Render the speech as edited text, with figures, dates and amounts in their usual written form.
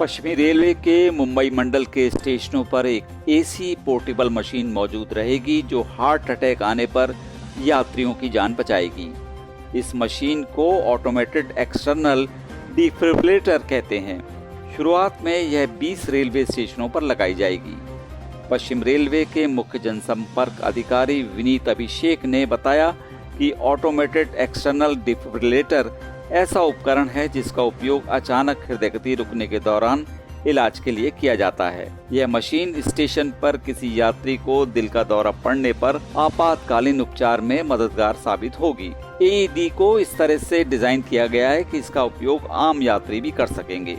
पश्चिमी रेलवे के मुंबई मंडल के स्टेशनों पर एक एसी पोर्टेबल मशीन मौजूद रहेगी जो हार्ट अटैक आने पर यात्रियों की जान बचाएगी। इस मशीन को ऑटोमेटेड एक्सटर्नल डिफिब्रिलेटर कहते हैं। शुरुआत में यह 20 रेलवे स्टेशनों पर लगाई जाएगी। पश्चिम रेलवे के मुख्य जनसंपर्क अधिकारी विनीत अभिषेक ने बताया कि ऑटोमेटेड एक्सटर्नल डिफिब्रिलेटर ऐसा उपकरण है जिसका उपयोग अचानक हृदय गति रुकने के दौरान इलाज के लिए किया जाता है। यह मशीन स्टेशन पर किसी यात्री को दिल का दौरा पड़ने पर आपातकालीन उपचार में मददगार साबित होगी। एईडी को इस तरह से डिजाइन किया गया है कि इसका उपयोग आम यात्री भी कर सकेंगे।